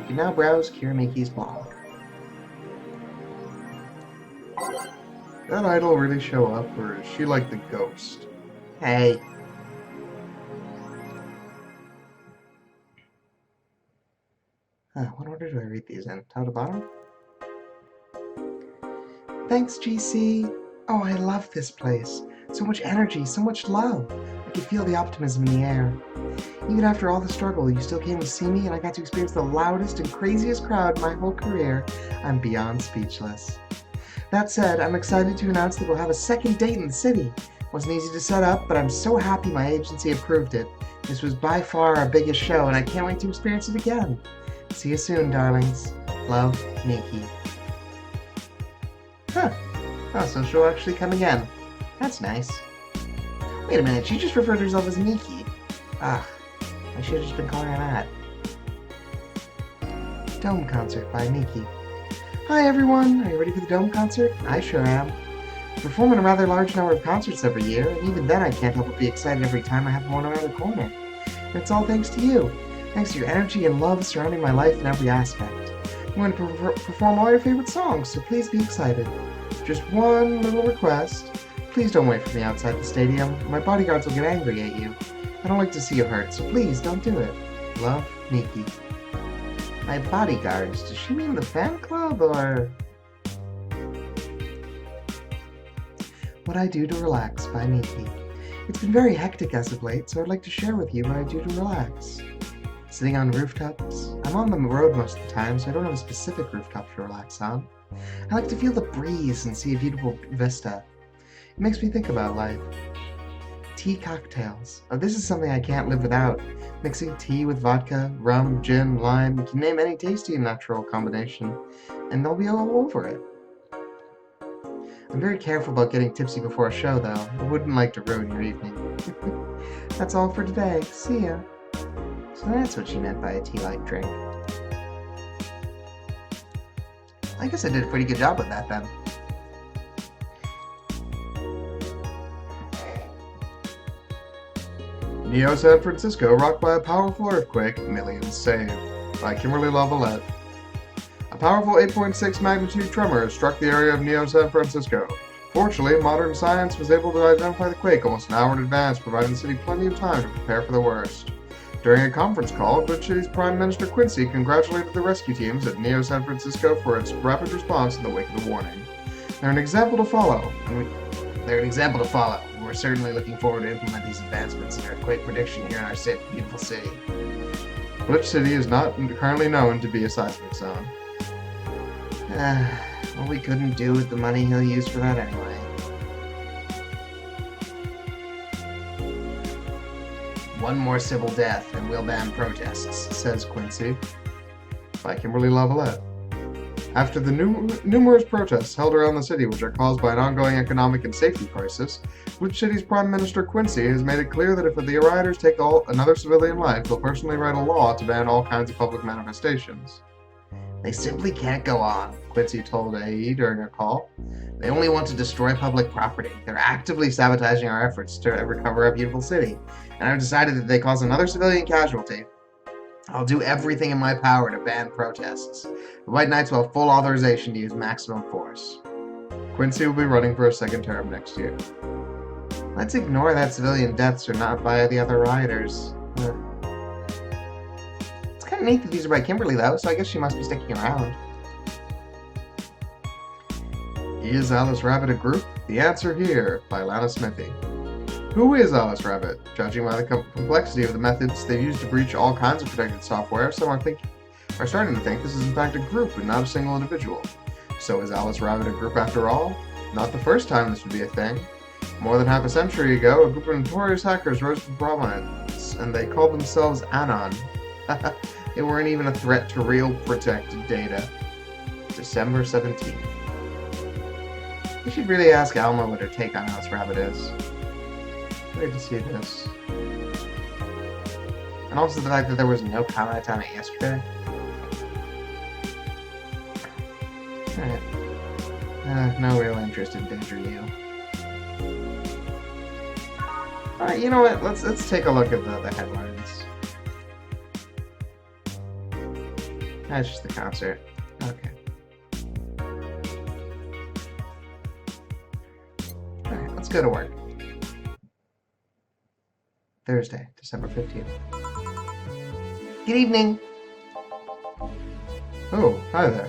can now browse Kiramiki's blog. Did that idol really show up, or is she like the ghost? Hey. What order do I read these in? Top to bottom? Thanks, GC. Oh, I love this place. So much energy, so much love. I could feel the optimism in the air. Even after all the struggle, you still came to see me, and I got to experience the loudest and craziest crowd in my whole career. I'm beyond speechless. That said, I'm excited to announce that we'll have a second date in the city. Wasn't easy to set up, but I'm so happy my agency approved it. This was by far our biggest show, and I can't wait to experience it again. See you soon, darlings. Love, Miki. Huh. Oh, so she'll actually come again. That's nice. Wait a minute, she just referred to herself as Miki. Ah, I should have just been calling her that. Dome Concert by Miki. Hi everyone, are you ready for the Dome Concert? I sure am. I perform in a rather large number of concerts every year, and even then I can't help but be excited every time I have one around the corner. And it's all thanks to you. Thanks to your energy and love surrounding my life in every aspect. I'm going to perform all your favorite songs, so please be excited. Just one little request. Please don't wait for me outside the stadium. My bodyguards will get angry at you. I don't like to see you hurt, so please don't do it. Love, Miki. My bodyguards? Does she mean the fan club, or...? What I Do to Relax by Miki. It's been very hectic as of late, so I'd like to share with you what I do to relax. Sitting on rooftops. I'm on the road most of the time, so I don't have a specific rooftop to relax on. I like to feel the breeze and see a beautiful vista. It makes me think about life. Tea cocktails. Oh, this is something I can't live without. Mixing tea with vodka, rum, gin, lime. You can name any tasty and natural combination, and they'll be all over it. I'm very careful about getting tipsy before a show, though. I wouldn't like to ruin your evening. That's all for today. See ya. So that's what she meant by a tea-like drink. I guess I did a pretty good job with that, then. Neo San Francisco rocked by a powerful earthquake, millions saved, by Kimberly Lavalette. A powerful 8.6 magnitude tremor struck the area of Neo San Francisco. Fortunately, modern science was able to identify the quake almost an hour in advance, providing the city plenty of time to prepare for the worst. During a conference call, Glitch City's Prime Minister Quincy congratulated the rescue teams at Neo San Francisco for its rapid response in the wake of the warning. They're an example to follow, We're certainly looking forward to implement these advancements in earthquake prediction here in our beautiful city. Glitch City is not currently known to be a seismic zone. Well, we couldn't do with the money he'll use for that anyway. One more civil death and we'll ban protests, says Quincy. By Kimberly Lavalette. After the numerous protests held around the city which are caused by an ongoing economic and safety crisis, Glitch City's Prime Minister Quincy has made it clear that if the rioters take another civilian life, he'll personally write a law to ban all kinds of public manifestations. They simply can't go on, Quincy told AE during a call. They only want to destroy public property. They're actively sabotaging our efforts to recover our beautiful city. And I've decided that they cause another civilian casualty. I'll do everything in my power to ban protests. The White Knights will have full authorization to use maximum force. Quincy will be running for a second term next year. Let's ignore that civilian deaths are not by the other rioters. It's kind of neat that these are by Kimberly, though, so I guess she must be sticking around. Is Alice Rabbit a group? The answer here, by Lana Smithy. Who is Alice Rabbit? Judging by the complexity of the methods they've used to breach all kinds of protected software, some are starting to think this is in fact a group and not a single individual. So is Alice Rabbit a group after all? Not the first time this would be a thing. More than half a century ago, a group of notorious hackers rose to prominence, and they called themselves Anon. They weren't even a threat to real protected data. December 17th. We should really ask Alma what her take on Alice Rabbit is. Great to see this. And also the fact that there was no comment on it yesterday. Alright. No real interest in Danger U. Alright, you know what? Let's take a look at the headlines. That's just the concert. Okay. Alright, let's go to work. Thursday, December 15th. Good evening! Oh, hi there.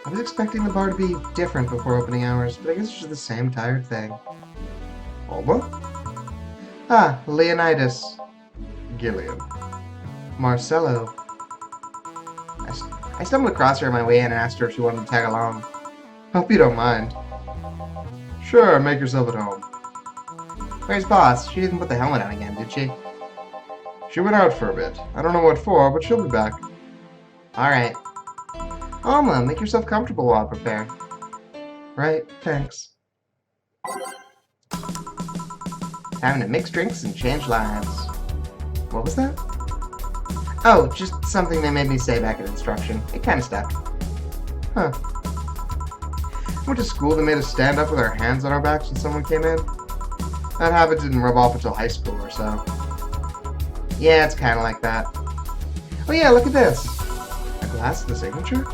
I was expecting the bar to be different before opening hours, but I guess it's just the same tired thing. Alba? Ah, Leonidas. Gillian. Marcello. I stumbled across her on my way in and asked her if she wanted to tag along. Hope you don't mind. Sure, make yourself at home. Where's Boss? She didn't put the helmet on again, did she? She went out for a bit. I don't know what for, but she'll be back. Alright. Alma, make yourself comfortable while I prepare. Right, thanks. Time to mix drinks and change lives. What was that? Oh, just something they made me say back at instruction. It kind of stuck. Huh. I went to school, they made us stand up with our hands on our backs when someone came in. That habit didn't rub off until high school or so. Yeah, it's kind of like that. Oh yeah, look at this. A glass of the signature?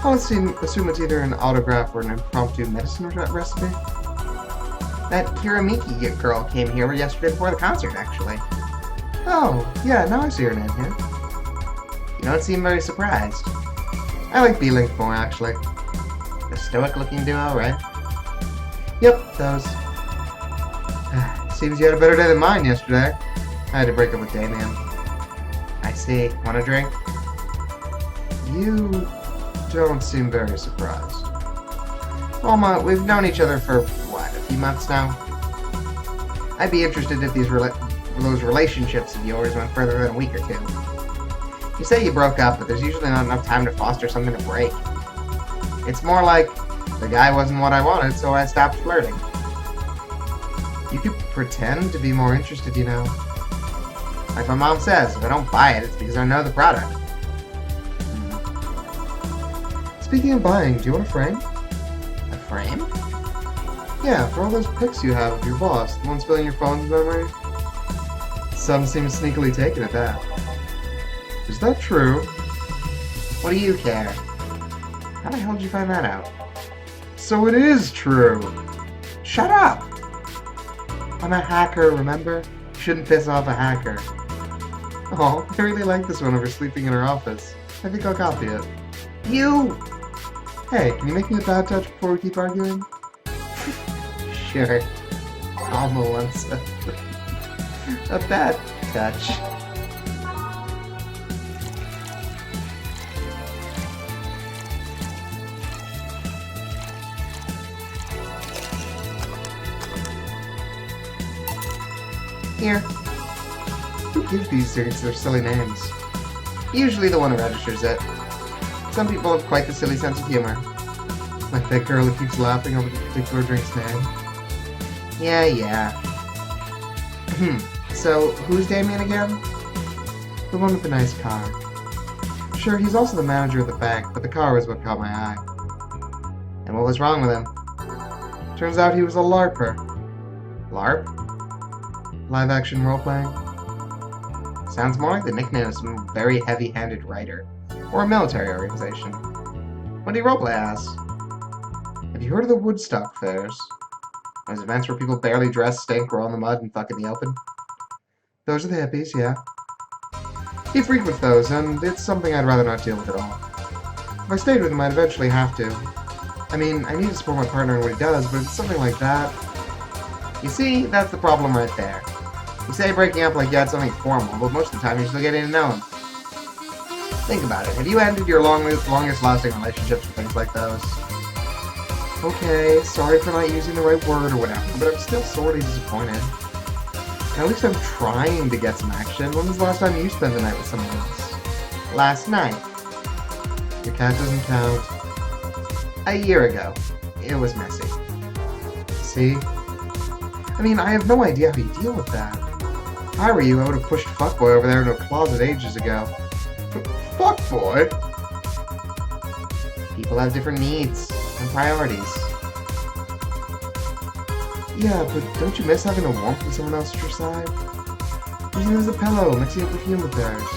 I'll assume it's either an autograph or an impromptu medicine recipe. That Kiramiki girl came here yesterday before the concert, actually. Oh, yeah, now I see her name here. You don't seem very surprised. I like B-Link more, actually. The stoic-looking duo, right? Yep, those. Seems you had a better day than mine yesterday. I had to break up with Damien. I see. Want a drink? You don't seem very surprised. Alma, we've known each other for, what, a few months now? I'd be interested if those relationships of yours went further than a week or two. You say you broke up, but there's usually not enough time to foster something to break. It's more like, the guy wasn't what I wanted, so I stopped flirting. You could pretend to be more interested, you know. Like my mom says, if I don't buy it, it's because I know the product. Speaking of buying, do you want a frame? A frame? Yeah, for all those pics you have of your boss, the ones filling your phone's memory. Some seem sneakily taken at that. Is that true? What do you care? How the hell did you find that out? So it is true! Shut up! I'm a hacker, remember? You shouldn't piss off a hacker. Oh, I really like this one over sleeping in her office. I think I'll copy it. You! Hey, can you make me a bad touch before we keep arguing? Sure. Alma wants a bad touch. Here. Who gives these things their silly names? Usually the one who registers it. Some people have quite the silly sense of humor. Like that girl who keeps laughing over the particular drink's name. Yeah. So, who's Damien again? The one with the nice car. Sure, he's also the manager of the bank, but the car was what caught my eye. And what was wrong with him? Turns out he was a LARPer. LARP? Live-action role-playing? Sounds more like the nickname of some very heavy-handed writer. Or a military organization. What do you roleplay as? Have you heard of the Woodstock fairs? Those events where people barely dress, stink, roll in the mud, and fuck in the open? Those are the hippies, yeah. He frequents those, and it's something I'd rather not deal with at all. If I stayed with him, I'd eventually have to. I mean, I need to support my partner in what he does, but it's something like that. You see, that's the problem right there. You say breaking up like you had something formal, but most of the time you're still getting to know him. Think about it. Have you ended your longest-lasting relationships with things like those? Okay, sorry for not using the right word or whatever, but I'm still sorely disappointed. And at least I'm trying to get some action. When was the last time you spent the night with someone else? Last night. Your cat doesn't count. A year ago. It was messy. See? I mean, I have no idea how you deal with that. If I were you, I would have pushed Fuckboy over there into a closet ages ago. Fuckboy? People have different needs and priorities. Yeah, but don't you miss having the warmth of someone else at your side? Using them as a pillow, mixing your perfume with theirs.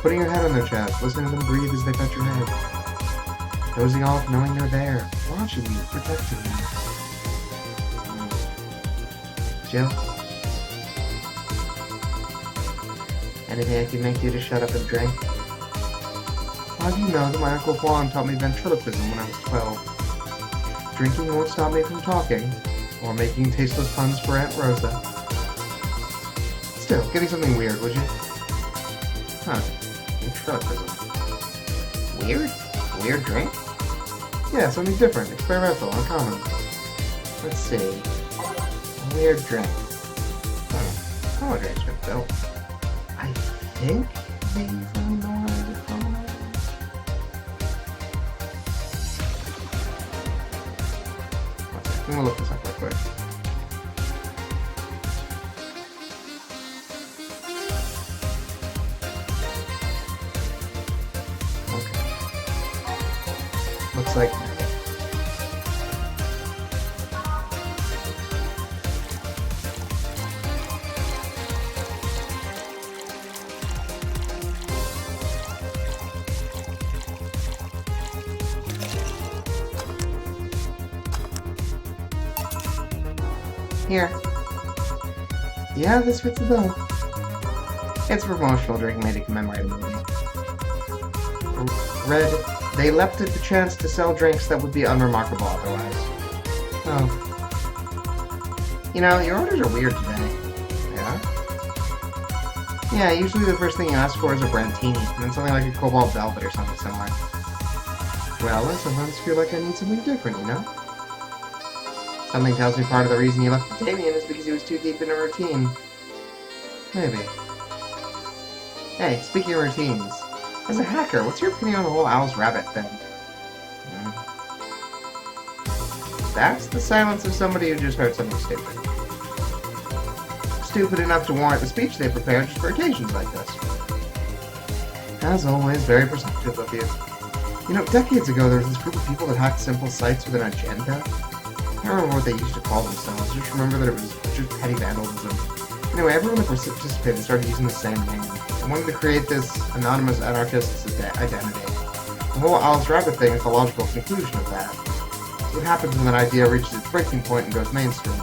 Putting your head on their chest, listening to them breathe as they pet your head. Dozing off, knowing they're there, watching you, protecting you. Jill? Anything I can make you to shut up and drink? How do you know that my Uncle Juan taught me ventriloquism when I was 12? Drinking won't stop me from talking, or making tasteless puns for Aunt Rosa. Still, give me something weird, would you? Huh. Ventriloquism. Weird? Weird drink? Yeah, something different, experimental, uncommon. Let's see. A weird drink. How a drink's been built? I think they usually know how to become one. One second, I'm gonna look this up real quick. Okay. Looks like here. Yeah, this fits the bill. It's a promotional drink made to commemorate a movie. Red, they leapt at the chance to sell drinks that would be unremarkable otherwise. Oh. You know, your orders are weird today. Yeah? Yeah, usually the first thing you ask for is a Brantini, and then something like a Cobalt Velvet or something similar. Well, I sometimes feel like I need something different, you know? Something tells me part of the reason you left Damien is because he was too deep in a routine. Maybe. Hey, speaking of routines, as a hacker, what's your opinion on the whole Alice Rabbit thing? That's the silence of somebody who just heard something stupid. Stupid enough to warrant the speech they prepared just for occasions like this. As always, very perceptive of you. You know, decades ago there was this group of people that hacked simple sites with an agenda. I don't remember what they used to call themselves, just remember that it was just petty vandalism. Anyway, everyone that participated started using the same name. I wanted to create this anonymous anarchist's identity. The whole Alice Rabbit thing is the logical conclusion of that. What happens when that idea reaches its breaking point and goes mainstream?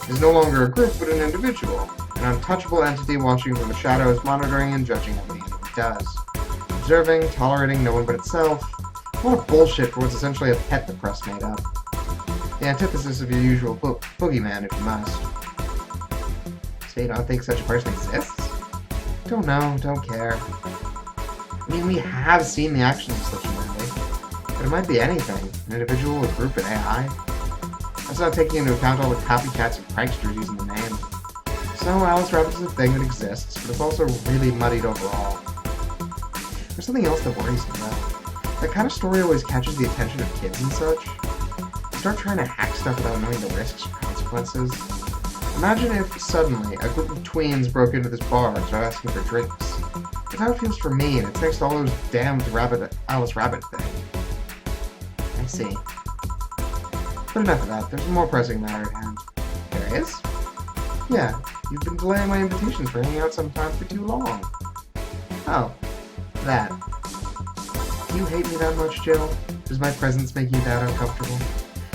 It is no longer a group, but an individual. An untouchable entity watching from the shadows, monitoring and judging everything it does. Observing, tolerating no one but itself. A lot of bullshit for what's essentially a pet the press made up. The antithesis of your usual boogeyman, if you must. So you don't think such a person exists? Don't know, don't care. I mean, we have seen the actions of such an entity, but it might be anything. An individual, a group, an AI. That's not taking into account all the copycats and pranksters using the name. So, Alice Rabbit is a thing that exists, but it's also really muddied overall. There's something else that worries me, though. That kind of story always catches the attention of kids and such. Start trying to hack stuff without knowing the risks or consequences. Imagine if, suddenly, a group of tweens broke into this bar and started asking for drinks. That's how it feels for me, and it's thanks to all those damned Alice Rabbit thing. I see. But enough of that, there's a more pressing matter at hand. There is? Yeah, you've been delaying my invitations for hanging out sometime for too long. Oh, that. Do you hate me that much, Jill? Does my presence make you that uncomfortable?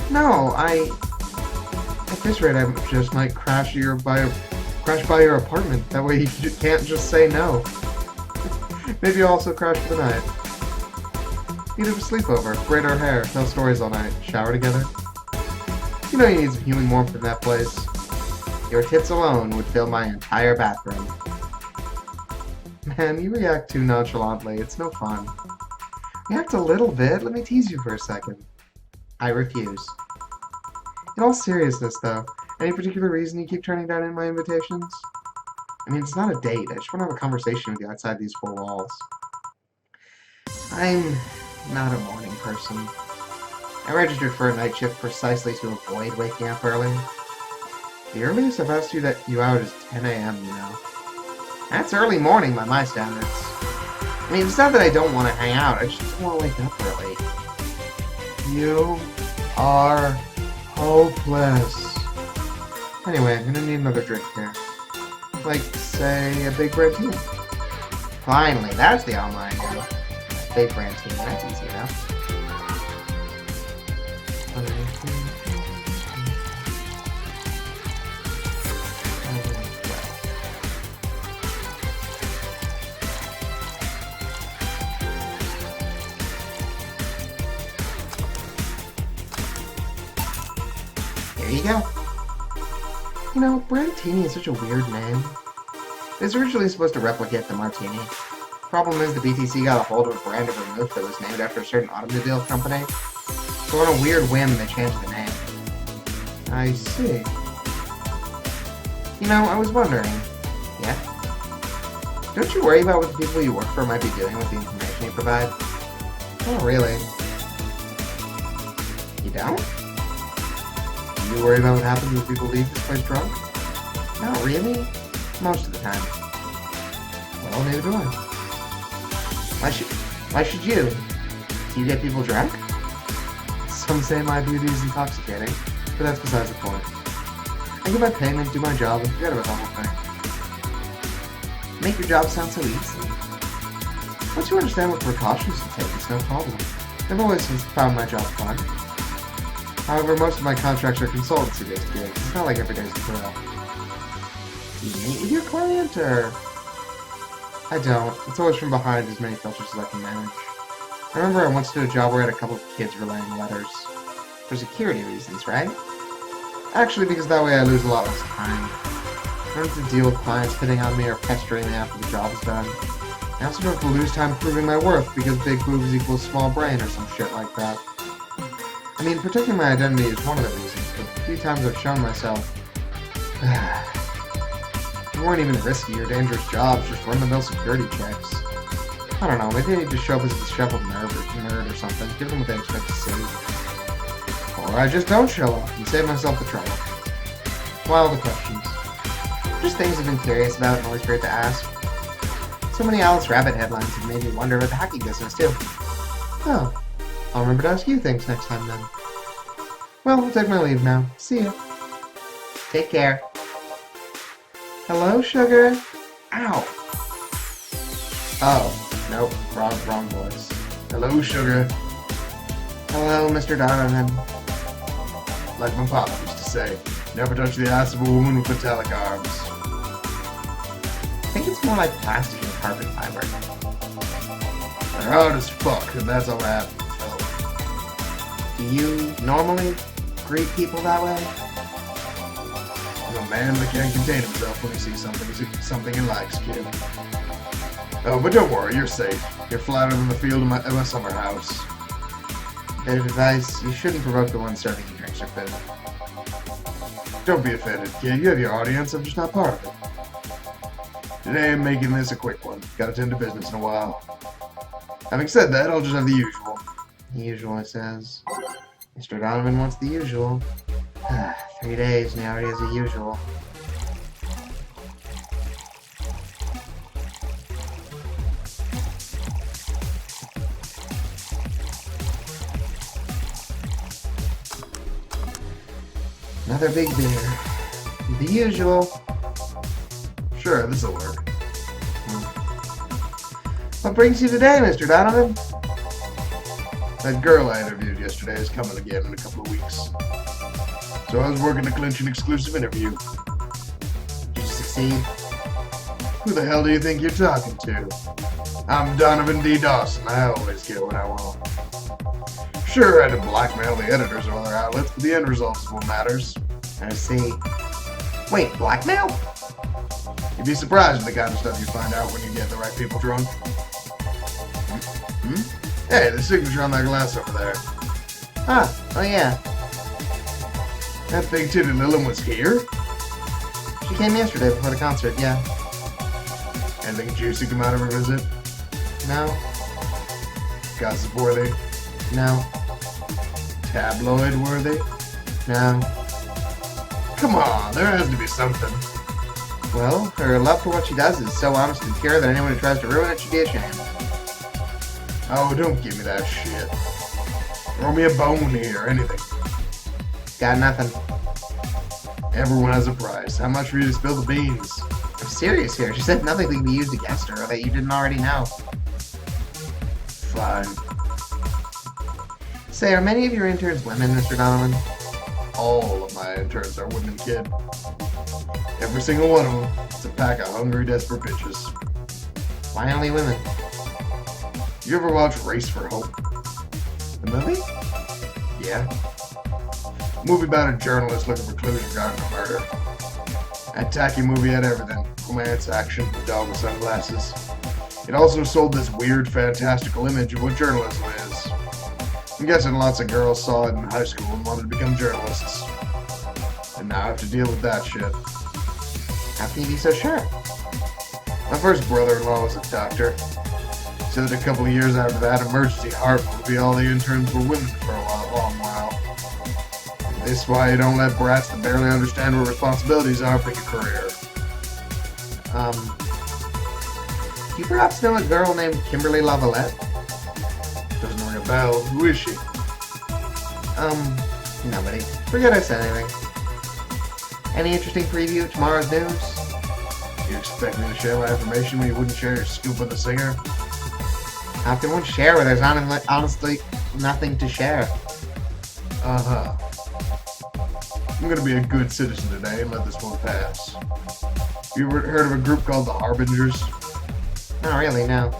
No, at this rate, I just might crash by your apartment. That way you can't just say no. Maybe I'll also crash for the night. You'd have a sleepover, braid our hair, tell stories all night, shower together. You know you need some human warmth in that place. Your tits alone would fill my entire bathroom. Man, you react too nonchalantly. It's no fun. React a little bit. Let me tease you for a second. I refuse. In all seriousness, though, any particular reason you keep turning down my invitations? I mean, it's not a date. I just want to have a conversation with you outside these four walls. I'm not a morning person. I registered for a night shift precisely to avoid waking up early. The earliest I've asked you out is 10 a.m., you know. That's early morning by my standards. I mean, it's not that I don't want to hang out, I just don't want to wake up early. You are hopeless. Anyway, I'm gonna need another drink here. Like, say, a big red team. Finally, that's the online one. Big brand team, that's easy enough. There you go. You know, Brandtini is such a weird name. It's originally supposed to replicate the Martini. Problem is the BTC got a hold of a brand of vermouth that was named after a certain automobile company. So on a weird whim, they changed the name. I see. You know, I was wondering. Yeah? Don't you worry about what the people you work for might be doing with the information you provide? Oh, really? You don't? Do you worry about what happens when people leave this place drunk? Not really. Most of the time. Well, neither do I. Why should you? Do you get people drunk? Some say my beauty is intoxicating, but that's besides the point. I get my payment, do my job, and forget about the whole thing. Make your job sound so easy. Once you understand what precautions to take, it's no problem. I've always found my job fun. However, most of my contracts are consultancy-based gigs. It's not like every day's a thrill. Do you meet with your client, or...? I don't. It's always from behind as many filters as I can manage. I remember I once did a job where I had a couple of kids relaying letters. For security reasons, right? Actually, because that way I lose a lot less time. I don't have to deal with clients hitting on me or pestering me after the job is done. I also don't have to lose time proving my worth because big boobs equals small brain or some shit like that. I mean, protecting my identity is one of the reasons, but the few times I've shown myself... They weren't even risky or dangerous jobs, just run-of-the-mill security checks. I don't know, maybe I need to show up as a disheveled nerd or something, give them what they expect to see. Or I just don't show up and save myself the trouble. Wild the questions. Just things I've been curious about and always great to ask. So many Alice Rabbit headlines have made me wonder about the hacking business, too. Oh, I'll remember to ask you things next time, then. Well, I'll take my leave now. See ya. Take care. Hello, sugar? Ow! Oh, nope, wrong voice. Hello, sugar. Hello, Mr. Donovan. Like my papa used to say, never touch the ass of a woman with metallic arms. I think it's more like plastic and carbon fiber. They're hard as fuck, and that's all I have to tell. Do you normally greet people that way? I'm a man that can't contain himself when he sees something he likes, kid. Oh, but don't worry, you're safe. You're flatter than the field of my summer house. Bit of advice, you shouldn't provoke the one serving you drinks or food. Don't be offended, kid. You have your audience, I'm just not part of it. Today I'm making this a quick one. Gotta tend to business in a while. Having said that, I'll just have the usual. The usual, it says. Mr. Donovan wants the usual. 3 days now, already has a usual. Another big beer. The usual. Sure, this'll work. What brings you today, Mr. Donovan? That girl I interviewed yesterday is coming again in a couple of weeks. So I was working to clinch an exclusive interview. Did you succeed? Who the hell do you think you're talking to? I'm Donovan D. Dawson. I always get what I want. Sure, I had to blackmail the editors of other outlets, but the end result is what matters. I see. Wait, blackmail? You'd be surprised at the kind of stuff you find out when you get the right people drunk. Hey, the signature on that glass over there. Oh yeah. That big-titted Lillian was here? She came yesterday before the concert, yeah. Anything juicy come out of her visit? No. Gossip-worthy? No. Tabloid-worthy? No. Come on, there has to be something. Well, her love for what she does is so honest and pure that anyone who tries to ruin it should be ashamed. Oh, don't give me that shit. Throw me a bone here, anything. Got nothing. Everyone has a price. How much for you to spill the beans? I've serious here. She said nothing can be used against her that you didn't already know. Fine. Say, are many of your interns women, Mr. Donovan? All of my interns are women, kid. Every single one of them. It's a pack of hungry, desperate bitches. Why only women? You ever watch Race for Hope? The movie? Yeah. Movie about a journalist looking for clues regarding a murder. That tacky movie had everything. Romance, action, the dog with sunglasses. It also sold this weird, fantastical image of what journalism is. I'm guessing lots of girls saw it in high school and wanted to become journalists. And now I have to deal with that shit. How can you be so sure? My first brother-in-law was a doctor. He said that a couple of years after that, emergency heart movie, all the interns were women for a long while. This is why you don't let brats that barely understand what responsibilities are pick a career. Do you perhaps know a girl named Kimberly Lavalette? Doesn't ring a bell. Who is she? Nobody. Forget I said anything. Any interesting preview of tomorrow's news? You expect me to share my information when you wouldn't share your scoop with a singer? How can one share where there's honestly nothing to share? Uh-huh. I'm gonna be a good citizen today and let this one pass. You ever heard of a group called the Harbingers? Not really, no.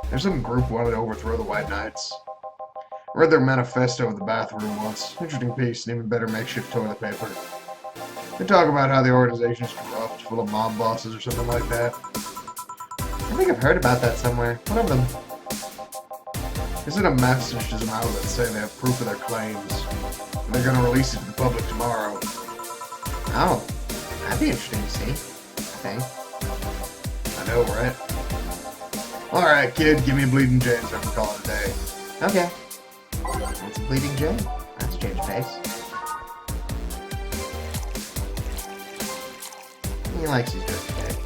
There's some group who wanted to overthrow the White Knights. I read their manifesto in the bathroom once. Interesting piece and even better makeshift toilet paper. They talk about how the organization is corrupt, full of mob bosses or something like that. I think I've heard about that somewhere. What of them? They sent a message to some outlets saying they have proof of their claims. And they're going to release it to the public tomorrow. Oh, that'd be interesting to see, I think. I know, right? Alright, kid, give me a Bleeding Jay so I can call it a day. Okay. What's a Bleeding Jay? That's a change of pace. He likes his dirty Jay.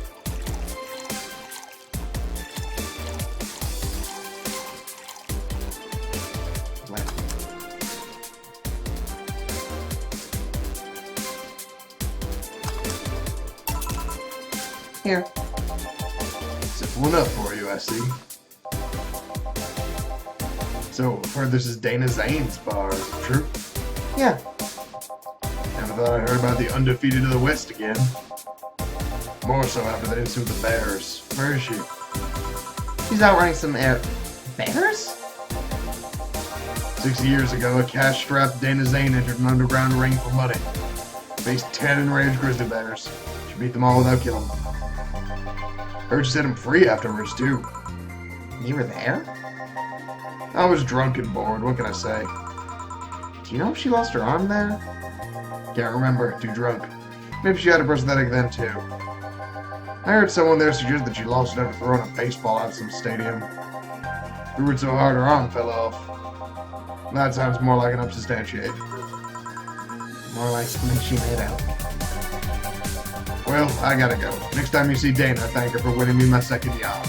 Here. Simple enough for you, I see. So, I've heard this is Dana Zane's bar, is it true? Yeah. Never thought I heard about the undefeated of the West again. More so after that incident with the Bears. Where is she? She's out running some bears? 6 years ago, a cash-strapped Dana Zane entered an underground ring for money. Faced 10 enraged grizzly bears. She beat them all without killing them. Heard she set him free afterwards, too. You were there? I was drunk and bored, what can I say? Do you know if she lost her arm there? Can't remember, too drunk. Maybe she had a prosthetic then, too. I heard someone there suggest that she lost it after throwing a baseball out of some stadium. Threw it so hard her arm fell off. That sounds more like an unsubstantiated. More like something she made out. Well, I gotta go. Next time you see Dana, thank her for winning me my second yacht.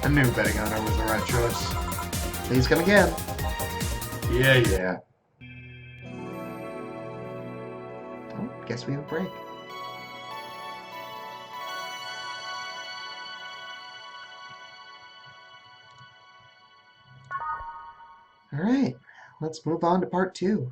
I knew betting on her was the right choice. Please come again. Yeah. Oh, guess we have a break. Alright, let's move on to part 2.